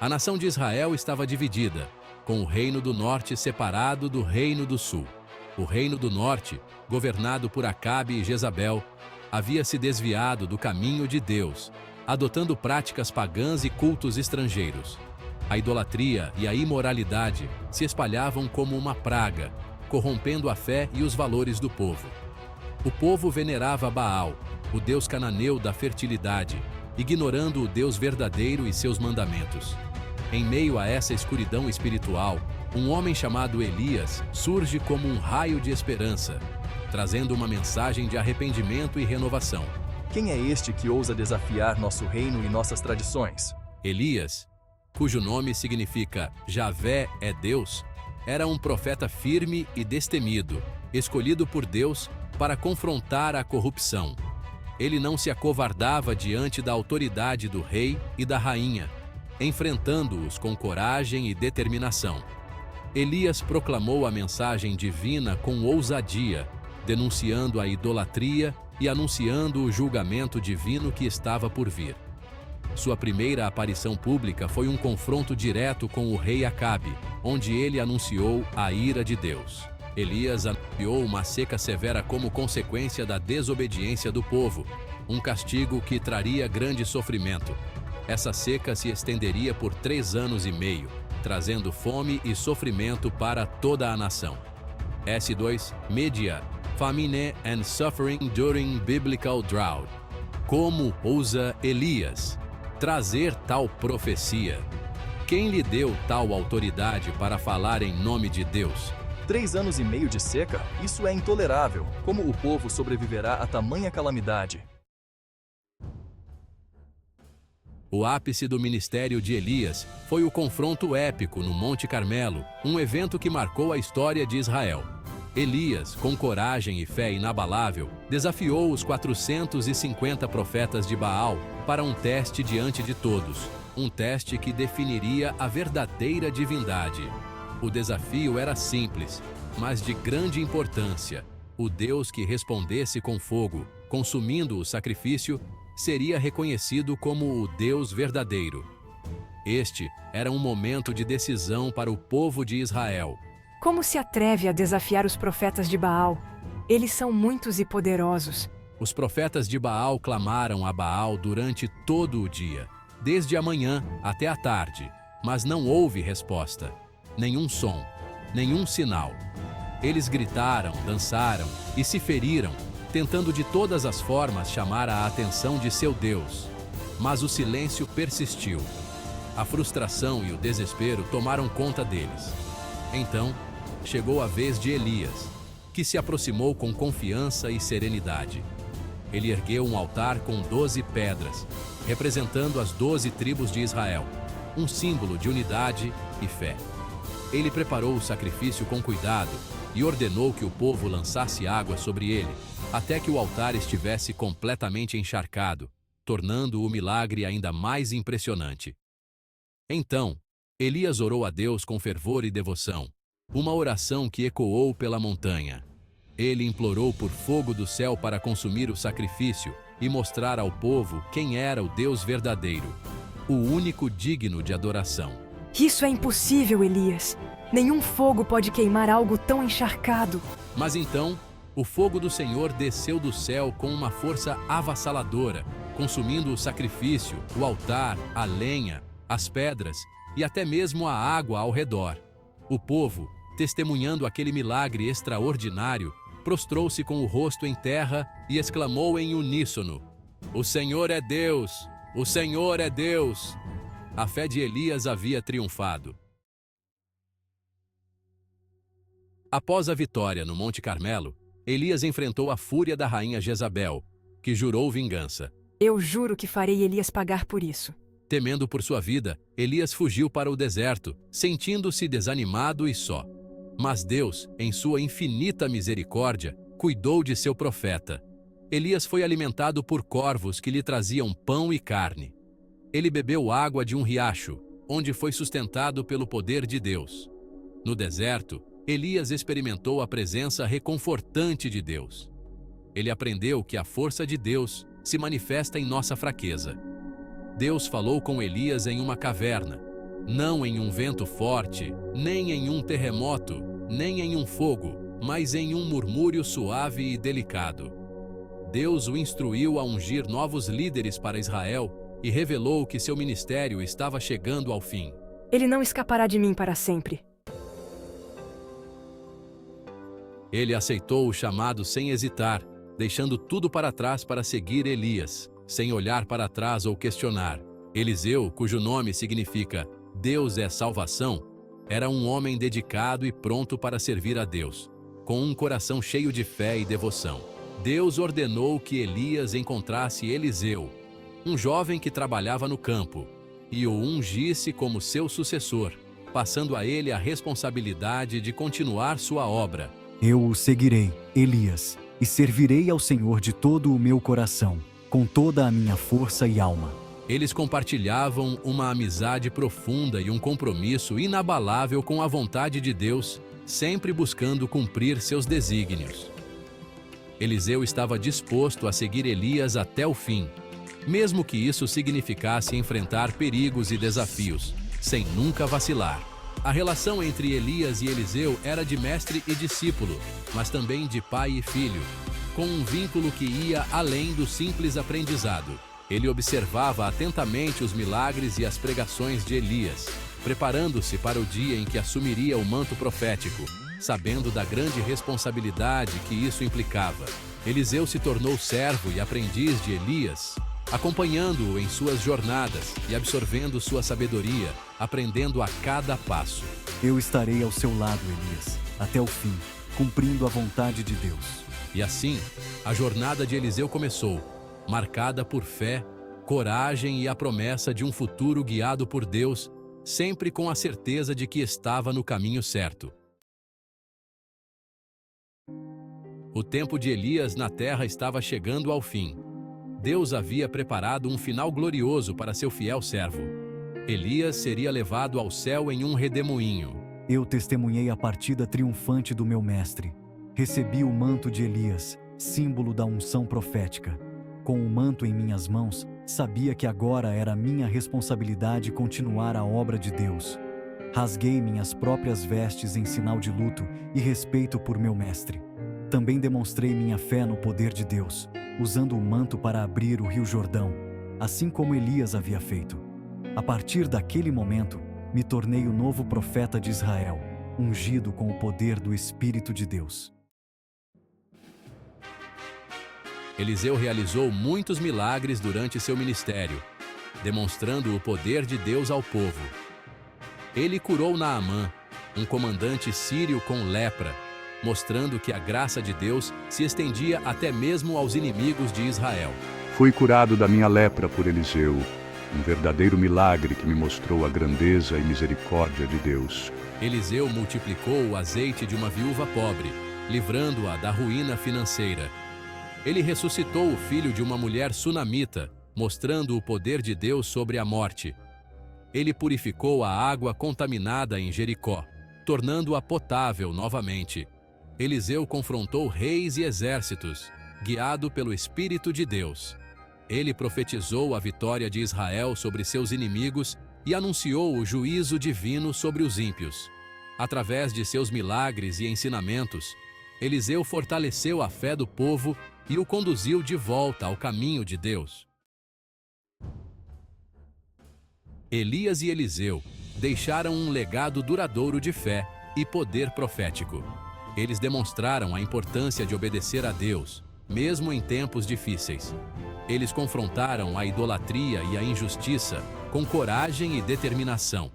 A nação de Israel estava dividida, com o reino do norte separado do reino do sul. O reino do norte, governado por Acabe e Jezabel, havia se desviado do caminho de Deus, adotando práticas pagãs e cultos estrangeiros. A idolatria e a imoralidade se espalhavam como uma praga, corrompendo a fé e os valores do povo. O povo venerava Baal, o deus cananeu da fertilidade, ignorando o Deus verdadeiro e seus mandamentos. Em meio a essa escuridão espiritual, um homem chamado Elias surge como um raio de esperança, trazendo uma mensagem de arrependimento e renovação. Quem é este que ousa desafiar nosso reino e nossas tradições? Elias, cujo nome significa Javé é Deus, era um profeta firme e destemido, escolhido por Deus para confrontar a corrupção. Ele não se acovardava diante da autoridade do rei e da rainha, enfrentando-os com coragem e determinação. Elias proclamou a mensagem divina com ousadia, denunciando a idolatria e anunciando o julgamento divino que estava por vir. Sua primeira aparição pública foi um confronto direto com o rei Acabe, onde ele anunciou a ira de Deus. Elias anunciou uma seca severa como consequência da desobediência do povo, um castigo que traria grande sofrimento. Essa seca se estenderia por 3 anos e meio, trazendo fome e sofrimento para toda a nação. S2. Media, Famine and Suffering During Biblical Drought. Como ousa Elias trazer tal profecia? Quem lhe deu tal autoridade para falar em nome de Deus? 3 anos e meio de seca? Isso é intolerável. Como o povo sobreviverá a tamanha calamidade? O ápice do ministério de Elias foi o confronto épico no Monte Carmelo, um evento que marcou a história de Israel. Elias, com coragem e fé inabalável, desafiou os 450 profetas de Baal para um teste diante de todos, um teste que definiria a verdadeira divindade. O desafio era simples, mas de grande importância. O Deus que respondesse com fogo, consumindo o sacrifício, seria reconhecido como o Deus verdadeiro. Este era um momento de decisão para o povo de Israel. Como se atreve a desafiar os profetas de Baal? Eles são muitos e poderosos. Os profetas de Baal clamaram a Baal durante todo o dia, desde a manhã até a tarde, mas não houve resposta. Nenhum som, nenhum sinal. Eles gritaram, dançaram e se feriram, tentando de todas as formas chamar a atenção de seu Deus. Mas o silêncio persistiu. A frustração e o desespero tomaram conta deles. Então, chegou a vez de Elias, que se aproximou com confiança e serenidade. Ele ergueu um altar com 12 pedras, representando as 12 tribos de Israel, um símbolo de unidade e fé. Ele preparou o sacrifício com cuidado e ordenou que o povo lançasse água sobre ele, até que o altar estivesse completamente encharcado, tornando o milagre ainda mais impressionante. Então, Elias orou a Deus com fervor e devoção, uma oração que ecoou pela montanha. Ele implorou por fogo do céu para consumir o sacrifício e mostrar ao povo quem era o Deus verdadeiro, o único digno de adoração. Isso é impossível, Elias. Nenhum fogo pode queimar algo tão encharcado. Mas então, o fogo do Senhor desceu do céu com uma força avassaladora, consumindo o sacrifício, o altar, a lenha, as pedras e até mesmo a água ao redor. O povo, testemunhando aquele milagre extraordinário, prostrou-se com o rosto em terra e exclamou em uníssono: "O Senhor é Deus! O Senhor é Deus!" A fé de Elias havia triunfado. Após a vitória no Monte Carmelo, Elias enfrentou a fúria da rainha Jezabel, que jurou vingança. Eu juro que farei Elias pagar por isso. Temendo por sua vida, Elias fugiu para o deserto, sentindo-se desanimado e só. Mas Deus, em sua infinita misericórdia, cuidou de seu profeta. Elias foi alimentado por corvos que lhe traziam pão e carne. Ele bebeu água de um riacho, onde foi sustentado pelo poder de Deus. No deserto, Elias experimentou a presença reconfortante de Deus. Ele aprendeu que a força de Deus se manifesta em nossa fraqueza. Deus falou com Elias em uma caverna. não em um vento forte, nem em um terremoto, nem em um fogo, mas em um murmúrio suave e delicado. Deus o instruiu a ungir novos líderes para Israel e revelou que seu ministério estava chegando ao fim. Ele não escapará de mim para sempre. Ele aceitou o chamado sem hesitar, deixando tudo para trás para seguir Elias, sem olhar para trás ou questionar. Eliseu, cujo nome significa Deus é salvação, era um homem dedicado e pronto para servir a Deus, com um coração cheio de fé e devoção. Deus ordenou que Elias encontrasse Eliseu, um jovem que trabalhava no campo, e o ungisse como seu sucessor, passando a ele a responsabilidade de continuar sua obra. Eu o seguirei, Elias, e servirei ao Senhor de todo o meu coração, com toda a minha força e alma. Eles compartilhavam uma amizade profunda e um compromisso inabalável com a vontade de Deus, sempre buscando cumprir seus desígnios. Eliseu estava disposto a seguir Elias até o fim, mesmo que isso significasse enfrentar perigos e desafios, sem nunca vacilar. A relação entre Elias e Eliseu era de mestre e discípulo, mas também de pai e filho, com um vínculo que ia além do simples aprendizado. Ele observava atentamente os milagres e as pregações de Elias, preparando-se para o dia em que assumiria o manto profético, sabendo da grande responsabilidade que isso implicava. Eliseu se tornou servo e aprendiz de Elias, acompanhando-o em suas jornadas e absorvendo sua sabedoria, aprendendo a cada passo. Eu estarei ao seu lado, Elias, até o fim, cumprindo a vontade de Deus. E assim, a jornada de Eliseu começou, marcada por fé, coragem e a promessa de um futuro guiado por Deus, sempre com a certeza de que estava no caminho certo. O tempo de Elias na terra estava chegando ao fim. Deus havia preparado um final glorioso para seu fiel servo. Elias seria levado ao céu em um redemoinho. Eu testemunhei a partida triunfante do meu mestre. Recebi o manto de Elias, símbolo da unção profética. Com o manto em minhas mãos, sabia que agora era minha responsabilidade continuar a obra de Deus. Rasguei minhas próprias vestes em sinal de luto e respeito por meu mestre. Também demonstrei minha fé no poder de Deus, usando o manto para abrir o Rio Jordão, assim como Elias havia feito. A partir daquele momento, me tornei o novo profeta de Israel, ungido com o poder do Espírito de Deus. Eliseu realizou muitos milagres durante seu ministério, demonstrando o poder de Deus ao povo. Ele curou Naamã, um comandante sírio com lepra, mostrando que a graça de Deus se estendia até mesmo aos inimigos de Israel. Fui curado da minha lepra por Eliseu, um verdadeiro milagre que me mostrou a grandeza e misericórdia de Deus. Eliseu multiplicou o azeite de uma viúva pobre, livrando-a da ruína financeira. Ele ressuscitou o filho de uma mulher sunamita, mostrando o poder de Deus sobre a morte. Ele purificou a água contaminada em Jericó, tornando-a potável novamente. Eliseu confrontou reis e exércitos, guiado pelo Espírito de Deus. Ele profetizou a vitória de Israel sobre seus inimigos e anunciou o juízo divino sobre os ímpios. Através de seus milagres e ensinamentos, Eliseu fortaleceu a fé do povo e o conduziu de volta ao caminho de Deus. Elias e Eliseu deixaram um legado duradouro de fé e poder profético. Eles demonstraram a importância de obedecer a Deus, mesmo em tempos difíceis. Eles confrontaram a idolatria e a injustiça com coragem e determinação.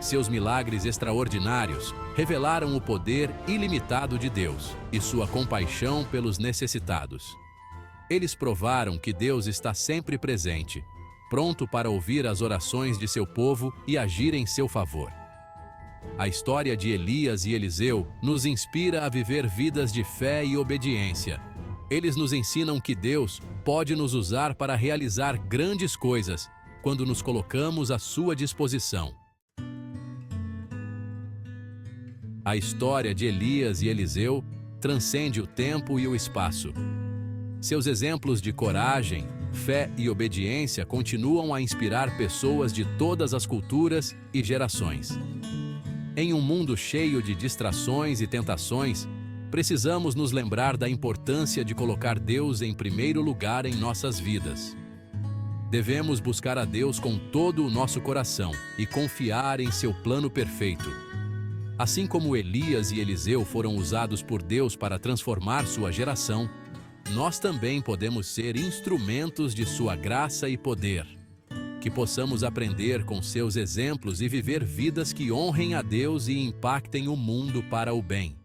Seus milagres extraordinários revelaram o poder ilimitado de Deus e sua compaixão pelos necessitados. Eles provaram que Deus está sempre presente, pronto para ouvir as orações de seu povo e agir em seu favor. A história de Elias e Eliseu nos inspira a viver vidas de fé e obediência. Eles nos ensinam que Deus pode nos usar para realizar grandes coisas quando nos colocamos à sua disposição. A história de Elias e Eliseu transcende o tempo e o espaço. Seus exemplos de coragem, fé e obediência continuam a inspirar pessoas de todas as culturas e gerações. Em um mundo cheio de distrações e tentações, precisamos nos lembrar da importância de colocar Deus em primeiro lugar em nossas vidas. Devemos buscar a Deus com todo o nosso coração e confiar em seu plano perfeito. Assim como Elias e Eliseu foram usados por Deus para transformar sua geração, nós também podemos ser instrumentos de sua graça e poder. Que possamos aprender com seus exemplos e viver vidas que honrem a Deus e impactem o mundo para o bem.